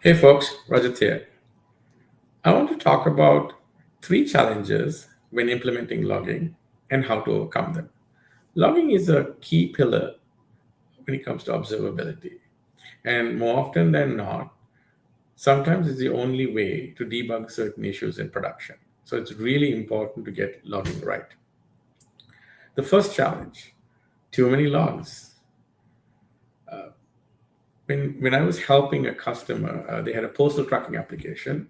Hey folks, Rajat here. I want to talk about three challenges when implementing logging and how to overcome them. Logging is a key pillar when it comes to observability, and more often than not, sometimes it's the only way to debug certain issues in production. So it's really important to get logging right. The first challenge, too many logs. When I was helping a customer, they had a postal tracking application.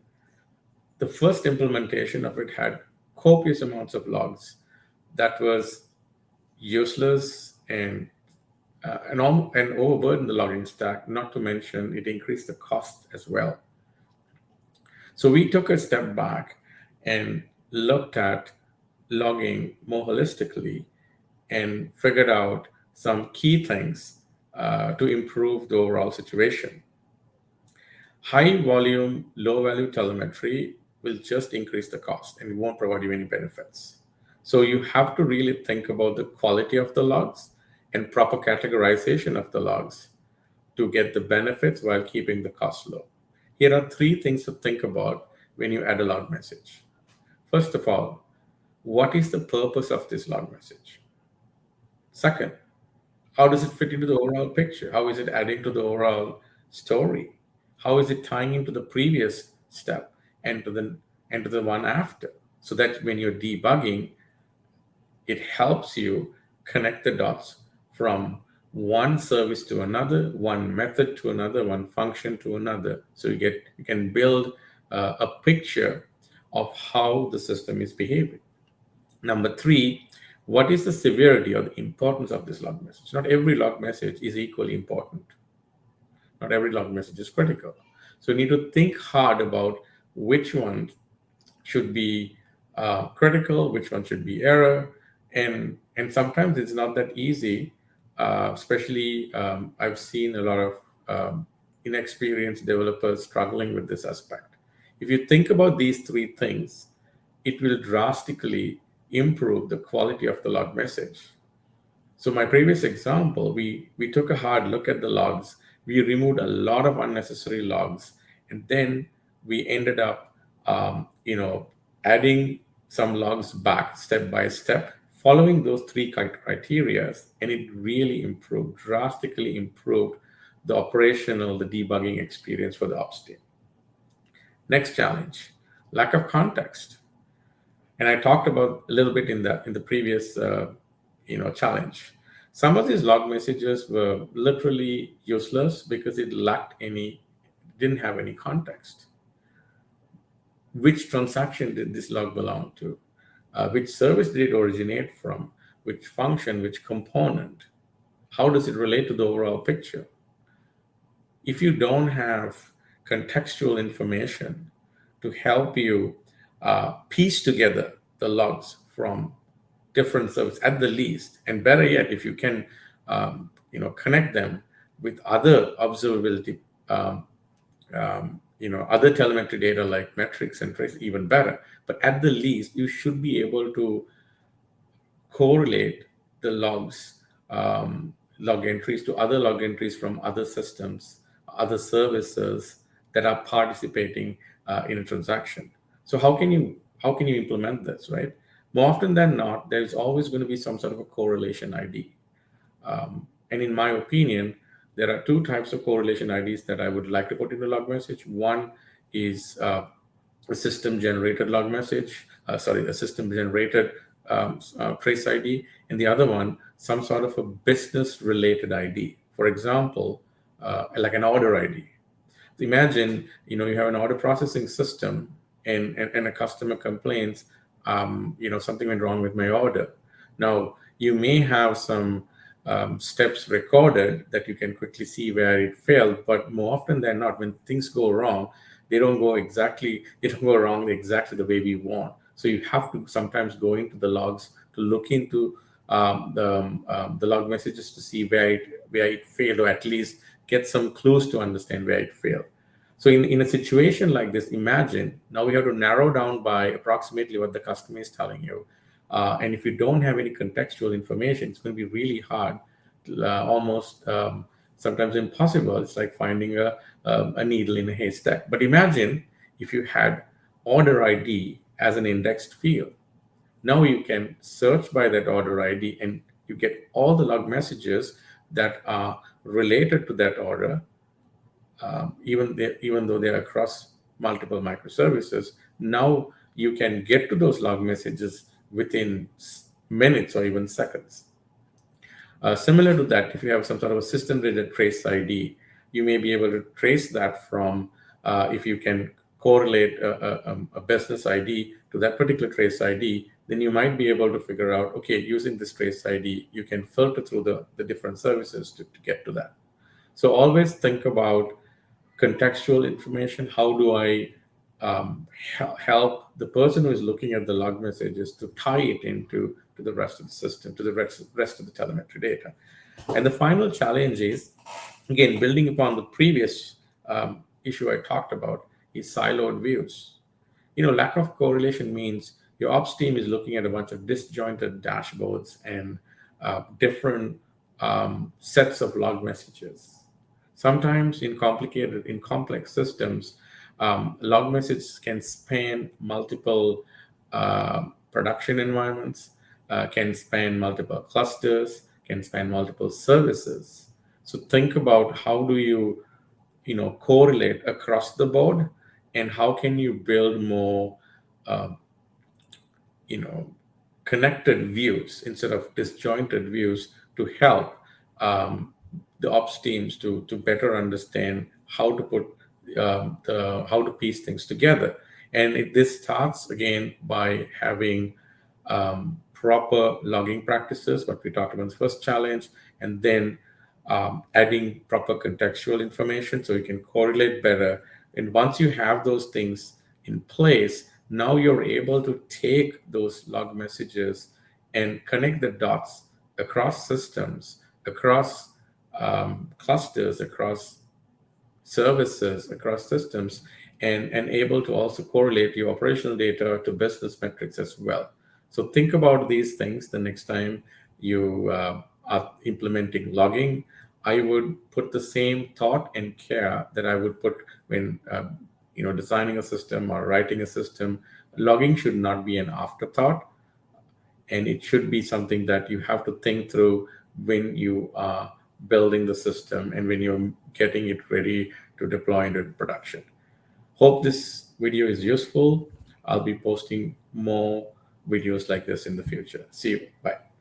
The first implementation of it had copious amounts of logs that was useless and overburdened the logging stack. Not to mention, it increased the cost as well. So we took a step back and looked at logging more holistically and figured out some key things to improve the overall situation. High volume, low value telemetry will just increase the cost and it won't provide you any benefits. So you have to really think about the quality of the logs and proper categorization of the logs to get the benefits while keeping the cost low. Here are three things to think about when you add a log message. First of all, what is the purpose of this log message? Second, how does it fit into the overall picture? How is it adding to the overall story? How is it tying into the previous step and to the one after? So that when you're debugging, it helps you connect the dots from one service to another, one method to another, one function to another. So you can build a picture of how the system is behaving. Number three, what is the severity or the importance of this log message? Not every log message is equally important. Not every log message is critical. So you need to think hard about which one should be critical, which one should be error, and sometimes it's not that easy. Especially, I've seen a lot of inexperienced developers struggling with this aspect. If you think about these three things, it will drastically improve the quality of the log message. So my previous example, we took a hard look at the logs. We removed a lot of unnecessary logs, and then we ended up, adding some logs back step by step, following those three criteria, and it really improved, drastically improved the operational, the debugging experience for the ops team. Next challenge, lack of context, and I talked about a little bit in the previous challenge. Some of these log messages were literally useless because it lacked any, didn't have any context. Which transaction did this log belong to? Which service did it originate from? Which function, which component? How does it relate to the overall picture? If you don't have contextual information to help you piece together the logs from different services at the least, and better yet, if you can, connect them with other observability, other telemetry data like metrics and trace, even better. But at the least, you should be able to correlate the logs, log entries to other log entries from other systems, other services that are participating in a transaction. So how can you implement this, right? More often than not, there's always going to be some sort of a correlation ID. And in my opinion, there are two types of correlation IDs that I would like to put in the log message. One is a system generated log message, a system generated trace ID, and the other one, some sort of a business related ID. For example, like an order ID. Imagine, you have an order processing system and a customer complains, something went wrong with my order. Now, you may have some steps recorded that you can quickly see where it failed, but more often than not, when things go wrong, they don't go wrong exactly the way we want. So you have to sometimes go into the logs to look into the log messages to see where it failed, or at least get some clues to understand where it failed. So in a situation like this, imagine now we have to narrow down by approximately what the customer is telling you. And if you don't have any contextual information, it's going to be really hard, almost sometimes impossible. It's like finding a needle in a haystack. But imagine if you had order ID as an indexed field. Now you can search by that order ID and you get all the log messages that are related to that order, even though they're across multiple microservices. Now you can get to those log messages within minutes or even seconds. Similar to that, if you have some sort of a system-related trace ID, you may be able to trace that from, if you can correlate a business ID to that particular trace ID, then you might be able to figure out, okay, using this trace ID, you can filter through the different services to get to that. So always think about contextual information. How do I help the person who is looking at the log messages to tie it into to the rest of the system, to the rest of the telemetry data? And the final challenge is, again, building upon the previous issue I talked about, is siloed views. Lack of correlation means your ops team is looking at a bunch of disjointed dashboards and different sets of log messages. Sometimes in complex systems, log messages can span multiple production environments, can span multiple clusters, can span multiple services. So think about how do you correlate across the board, and how can you build more connected views instead of disjointed views to help the ops teams to better understand how to put how to piece things together. And this starts again by having proper logging practices, what we talked about in the first challenge, and then adding proper contextual information so you can correlate better. And once you have those things in place, now you're able to take those log messages and connect the dots across systems, across clusters, across services, across systems, and able to also correlate your operational data to business metrics as well. So think about these things the next time you are implementing logging. I would put the same thought and care that I would put when designing a system or writing a system. Logging should not be an afterthought, and it should be something that you have to think through when you are building the system and when you're getting it ready to deploy into production. Hope this video is useful. I'll be posting more videos like this in the future. See you. Bye.